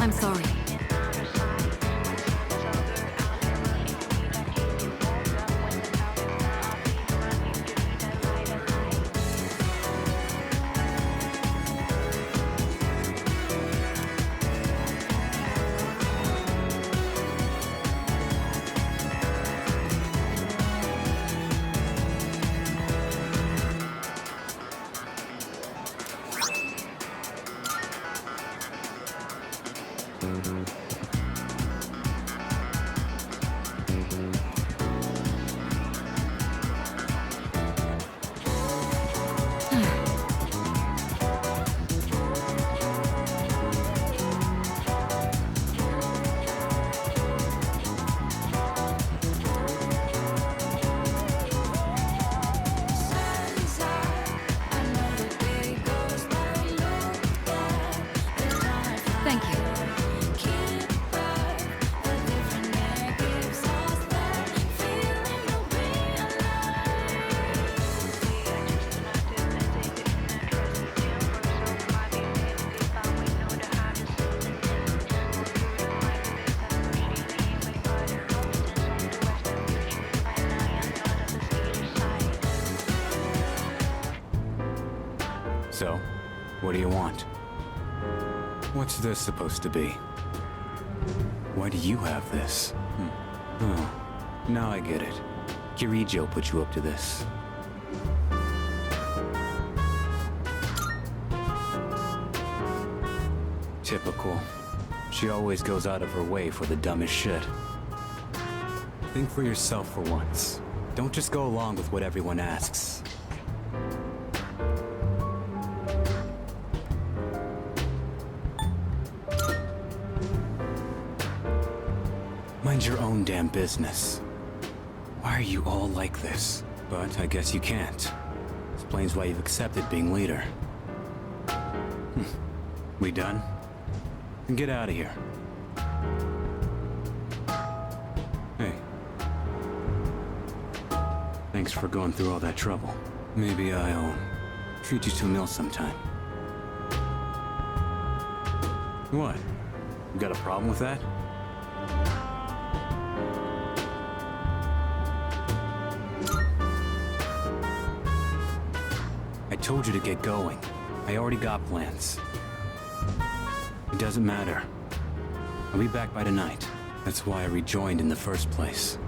I'm sorry. Thank you. So, what do you want? What's this supposed to be? Why do you have this? Oh, now I get it. Kirijo put you up to this. Typical. She always goes out of her way for the dumbest shit. Think for yourself for once. Don't just go along with what everyone asks. Mind your own damn business. Why are you all like this? But I guess you can't. Explains why you've accepted being leader. We done? Then get out of here. Hey. Thanks for going through all that trouble. Maybe I'll treat you to a meal sometime. What? You got a problem with that? I told you to get going. I already got plans. It doesn't matter. I'll be back by tonight. That's why I rejoined in the first place.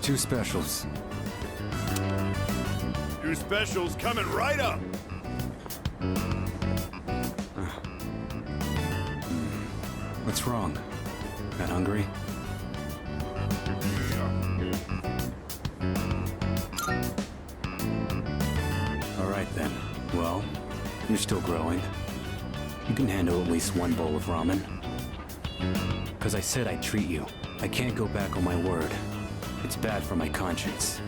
Two specials. Two specials coming right up. What's wrong? Not hungry? All right then. Well, you're still growing. You can handle at least one bowl of ramen. 'Cause I said I'd treat you. I can't go back on my word. It's bad for my conscience.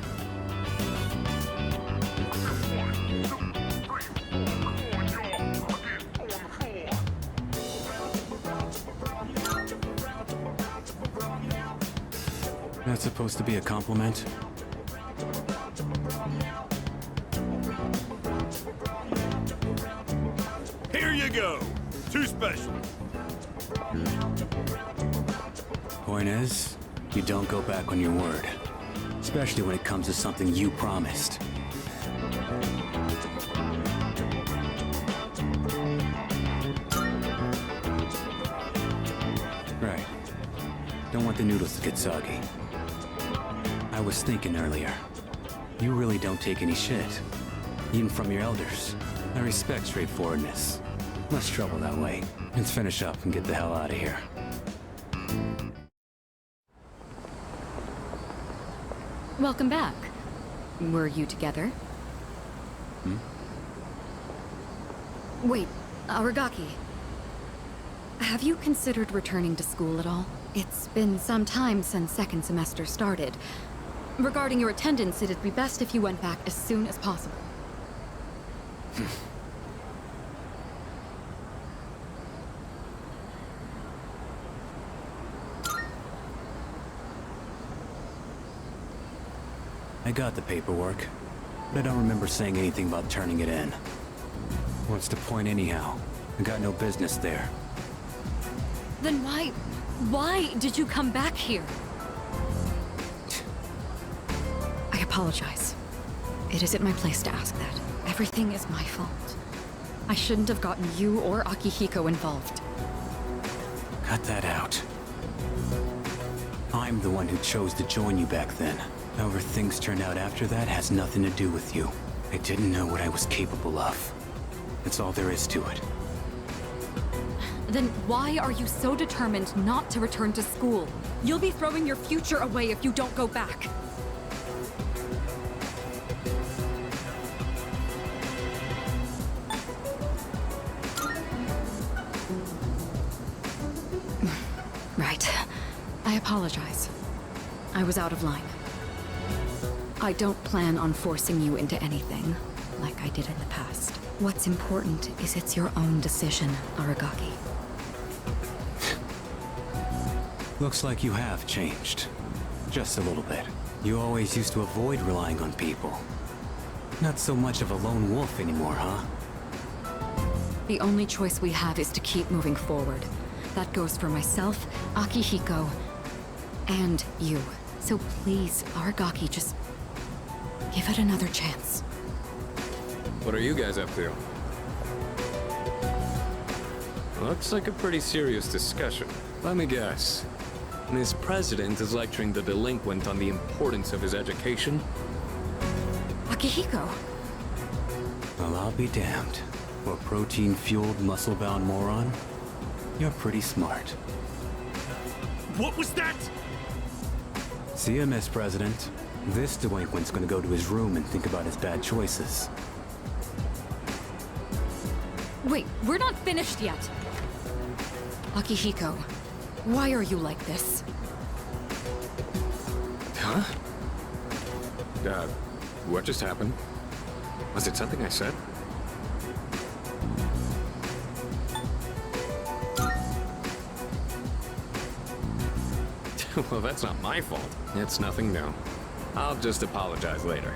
That's supposed to be a compliment? Here you go. Two specials. Point is, you don't go back on your word. Especially when it comes to something you promised. Right. Don't want the noodles to get soggy. I was thinking earlier. You really don't take any shit. Even from your elders. I respect straightforwardness. Less trouble that way. Let's finish up and get the hell out of here. Welcome back. Were you together? Wait, Aragaki. Have you considered returning to school at all? It's been some time since second semester started. Regarding your attendance, it'd be best if you went back as soon as possible. I got the paperwork, but I don't remember saying anything about turning it in. What's the point anyhow? I got no business there. Then why did you come back here? I apologize. It isn't my place to ask that. Everything is my fault. I shouldn't have gotten you or Akihiko involved. Cut that out. I'm the one who chose to join you back then. However things turned out after that has nothing to do with you. I didn't know what I was capable of. That's all there is to it. Then why are you so determined not to return to school? You'll be throwing your future away if you don't go back. Right. I apologize. I was out of line. I don't plan on forcing you into anything, like I did in the past. What's important is it's your own decision, Aragaki. Looks like you have changed. Just a little bit. You always used to avoid relying on people. Not so much of a lone wolf anymore, huh? The only choice we have is to keep moving forward. That goes for myself, Akihiko, and you. So please, Aragaki, just give it another chance. What are you guys up to? Looks like a pretty serious discussion. Let me guess. Miss President is lecturing the delinquent on the importance of his education? Akihiko! Well, I'll be damned. For a protein-fueled, muscle-bound moron, you're pretty smart. What was that? See ya, Miss President. This delinquent's gonna go to his room and think about his bad choices. Wait, we're not finished yet! Akihiko, why are you like this? Huh? What just happened? Was it something I said? Well, that's not my fault. It's nothing new. I'll just apologize later.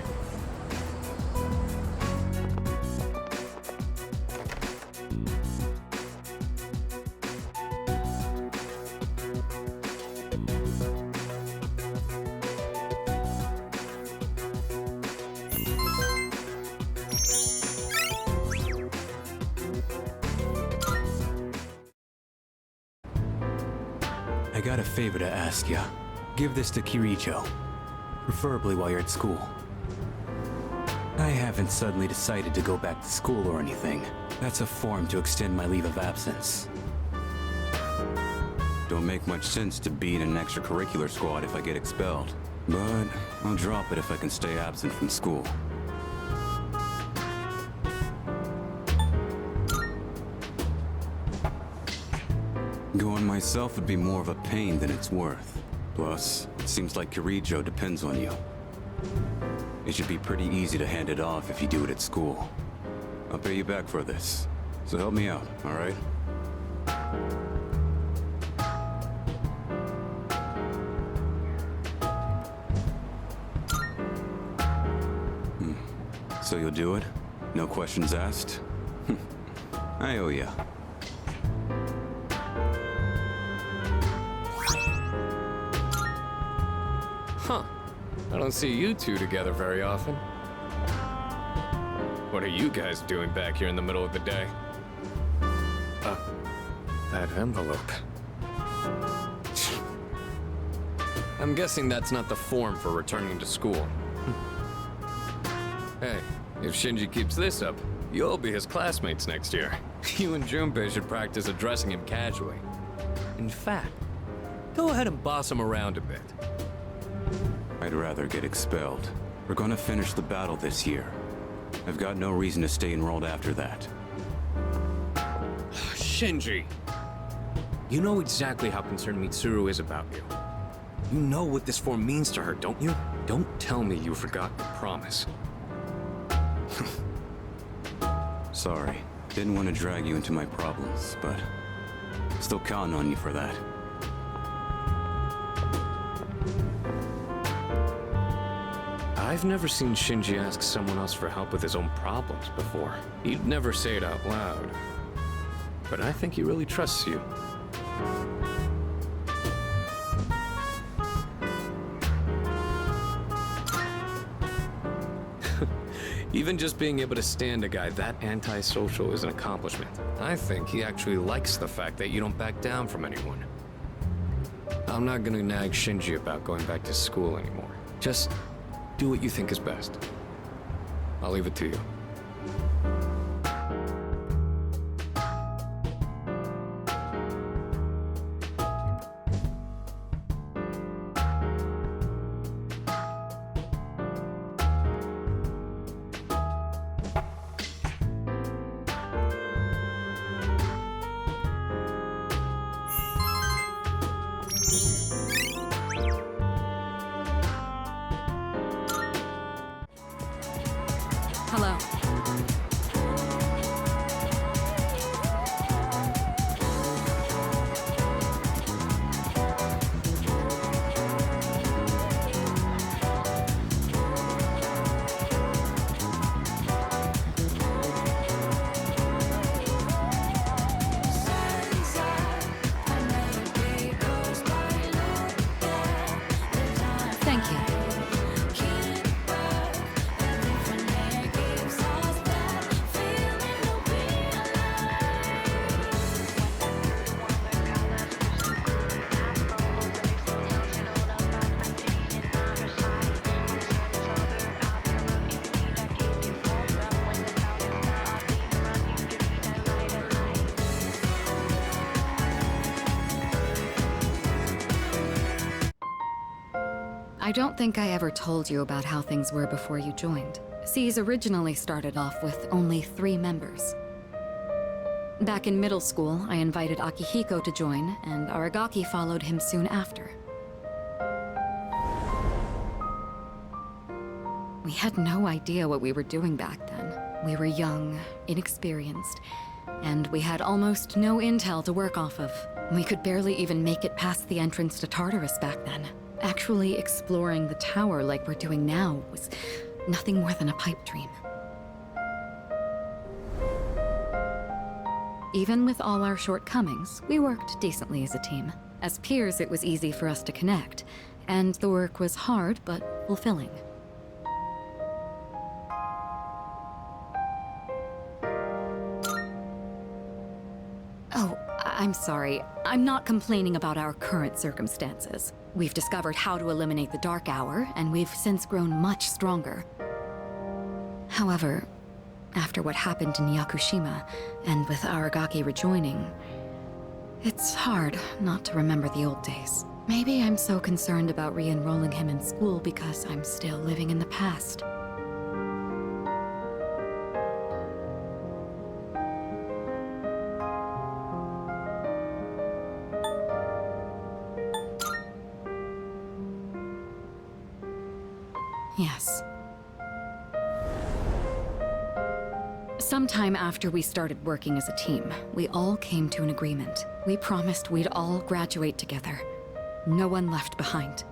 I got a favor to ask ya. Give this to Kirijo. Preferably while you're at school. I haven't suddenly decided to go back to school or anything. That's a form to extend my leave of absence. Don't make much sense to be in an extracurricular squad if I get expelled. But I'll drop it if I can stay absent from school. Going myself would be more of a pain than it's worth. Plus, it seems like Kirijo depends on you. It should be pretty easy to hand it off if you do it at school. I'll pay you back for this, so help me out, all right? So you'll do it? No questions asked? I owe ya. Huh. I don't see you two together very often. What are you guys doing back here in the middle of the day? That envelope. I'm guessing that's not the form for returning to school. Hey, if Shinji keeps this up, you'll be his classmates next year. You and Junpei should practice addressing him casually. In fact, go ahead and boss him around a bit. I'd rather get expelled. We're gonna finish the battle this year. I've got no reason to stay enrolled after that. Shinji! You know exactly how concerned Mitsuru is about you. You know what this form means to her, don't you? Don't tell me you forgot your promise. Sorry. Didn't want to drag you into my problems, but still counting on you for that. I've never seen Shinji ask someone else for help with his own problems before. He'd never say it out loud. But I think he really trusts you. Even just being able to stand a guy that antisocial is an accomplishment. I think he actually likes the fact that you don't back down from anyone. I'm not gonna nag Shinji about going back to school anymore. Just do what you think is best. I'll leave it to you. Hello. Thank you. I don't think I ever told you about how things were before you joined. C's originally started off with only 3 members. Back in middle school, I invited Akihiko to join, and Aragaki followed him soon after. We had no idea what we were doing back then. We were young, inexperienced, and we had almost no intel to work off of. We could barely even make it past the entrance to Tartarus back then. Actually exploring the tower like we're doing now was nothing more than a pipe dream. Even with all our shortcomings, we worked decently as a team. As peers, it was easy for us to connect, and the work was hard but fulfilling. Oh, I'm sorry. I'm not complaining about our current circumstances. We've discovered how to eliminate the Dark Hour, and we've since grown much stronger. However, after what happened in Yakushima, and with Aragaki rejoining, it's hard not to remember the old days. Maybe I'm so concerned about re-enrolling him in school because I'm still living in the past. Yes. Sometime after we started working as a team, we all came to an agreement. We promised we'd all graduate together. No one left behind.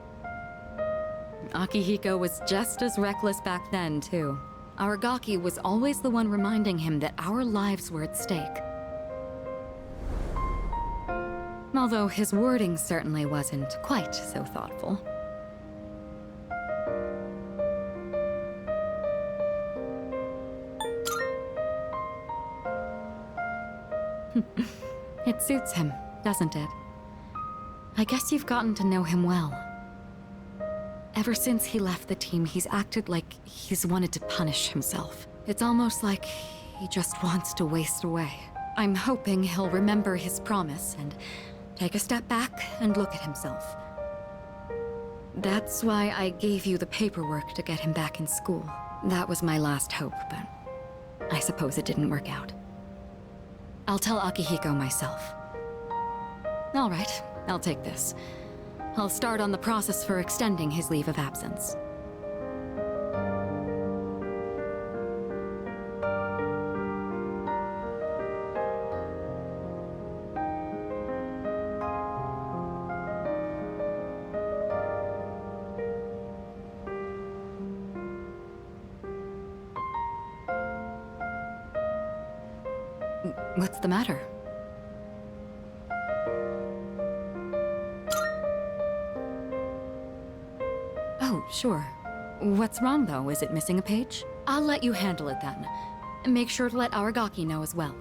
Akihiko was just as reckless back then, too. Aragaki was always the one reminding him that our lives were at stake. Although his wording certainly wasn't quite so thoughtful. It suits him, doesn't it? I guess you've gotten to know him well. Ever since he left the team, he's acted like he's wanted to punish himself. It's almost like he just wants to waste away. I'm hoping he'll remember his promise and take a step back and look at himself. That's why I gave you the paperwork to get him back in school. That was my last hope, but I suppose it didn't work out. I'll tell Akihiko myself. All right, I'll take this. I'll start on the process for extending his leave of absence. What's the matter? Oh, sure. What's wrong, though? Is it missing a page? I'll let you handle it then. Make sure to let Aragaki know as well.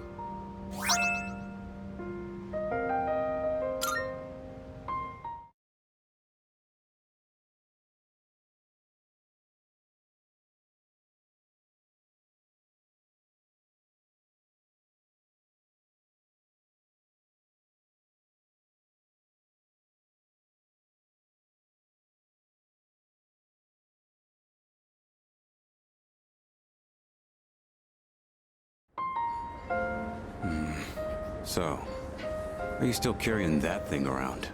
So, are you still carrying that thing around?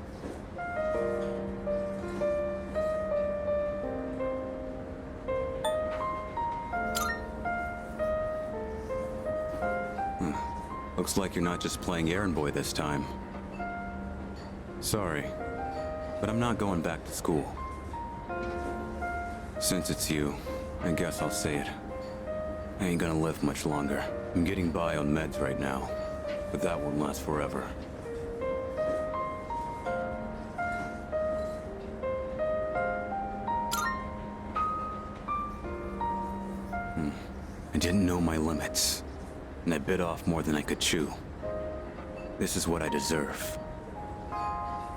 Looks like you're not just playing errand boy this time. Sorry, but I'm not going back to school. Since it's you, I guess I'll say it. I ain't gonna live much longer. I'm getting by on meds right now, but that won't last forever. I didn't know my limits, and I bit off more than I could chew. This is what I deserve.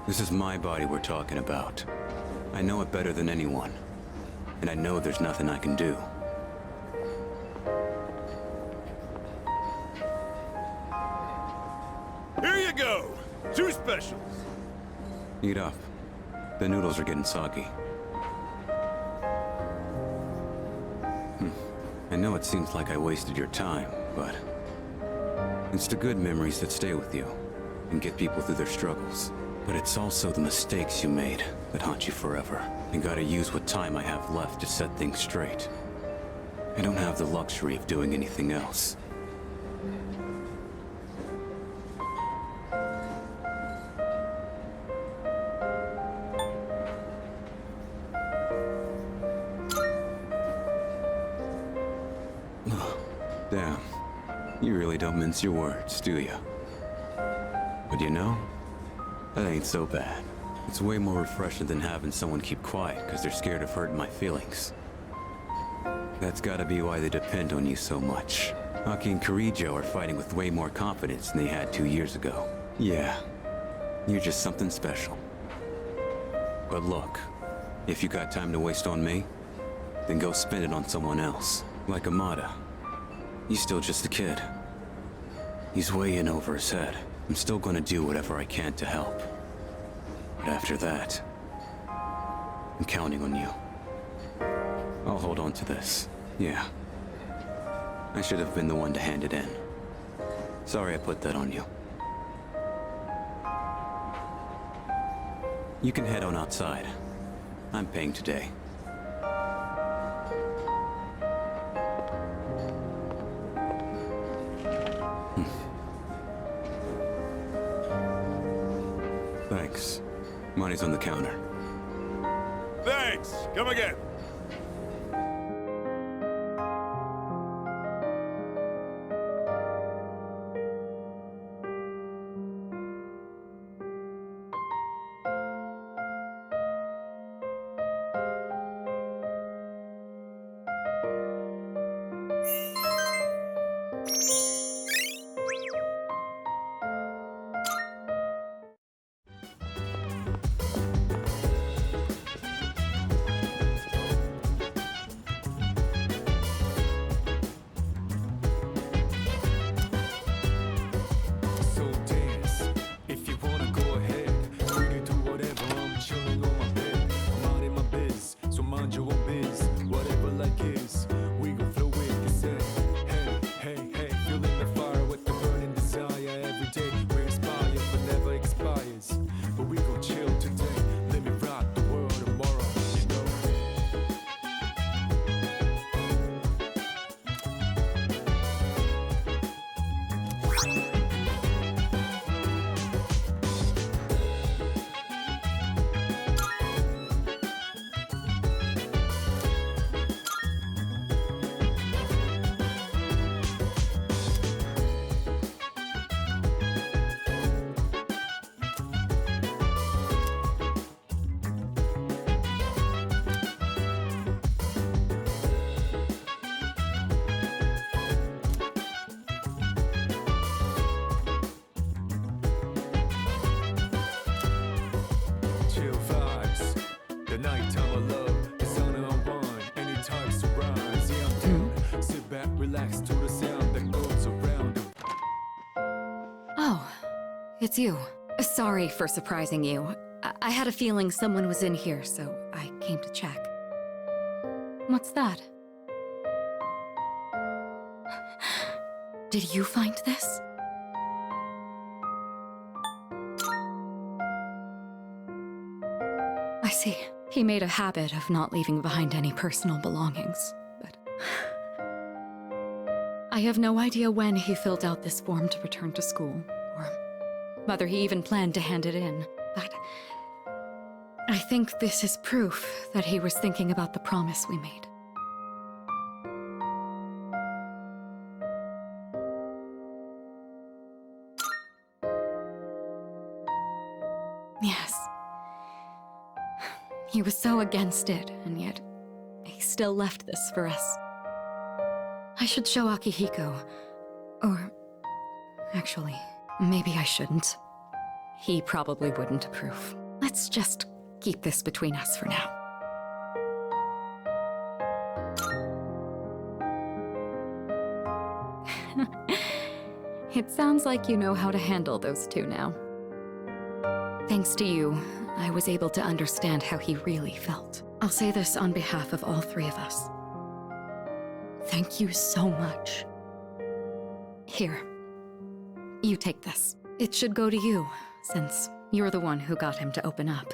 This is my body we're talking about. I know it better than anyone, and I know there's nothing I can do. Here you go! 2 specials! Eat up. The noodles are getting soggy. I know it seems like I wasted your time, but it's the good memories that stay with you and get people through their struggles. But it's also the mistakes you made that haunt you forever. I gotta use what time I have left to set things straight. I don't have the luxury of doing anything else. Damn. You really don't mince your words, do you? But you know, that ain't so bad. It's way more refreshing than having someone keep quiet because they're scared of hurting my feelings. That's gotta be why they depend on you so much. Aki and Coraggio are fighting with way more confidence than they had 2 years ago. Yeah, you're just something special. But look, if you got time to waste on me, then go spend it on someone else. Like Amada. He's still just a kid. He's way in over his head. I'm still gonna do whatever I can to help. But after that, I'm counting on you. I'll hold on to this. Yeah. I should have been the one to hand it in. Sorry I put that on you. You can head on outside. I'm paying today. Thanks. Money's on the counter. Thanks! Come again! nighttime of love, the sun and unwind, anytime sunrise. Yeah, I'm down. Sit back, relax to the sound that goes around. Oh, it's you. Sorry for surprising you. I had a feeling someone was in here, so I came to check. What's that? Did you find this? I see. He made a habit of not leaving behind any personal belongings, but... I have no idea when he filled out this form to return to school, or whether he even planned to hand it in, but... I think this is proof that he was thinking about the promise we made. Yes. He was so against it, and yet he still left this for us. I should show Akihiko. Or... actually, maybe I shouldn't. He probably wouldn't approve. Let's just keep this between us for now. It sounds like you know how to handle those two now. Thanks to you, I was able to understand how he really felt. I'll say this on behalf of all three of us. Thank you so much. Here, you take this. It should go to you, since you're the one who got him to open up.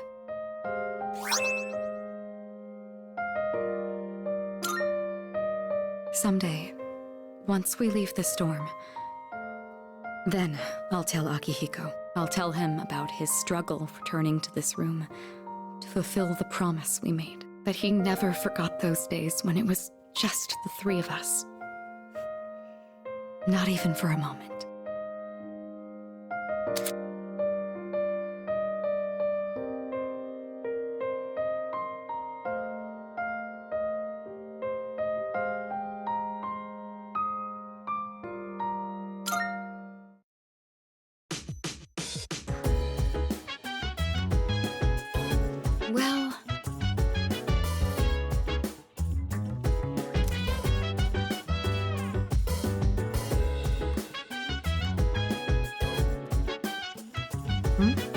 Someday, once we leave this storm, then I'll tell Akihiko. I'll tell him about his struggle returning to this room to fulfill the promise we made. But he never forgot those days when it was just the three of us. Not even for a moment. Well... Hmm?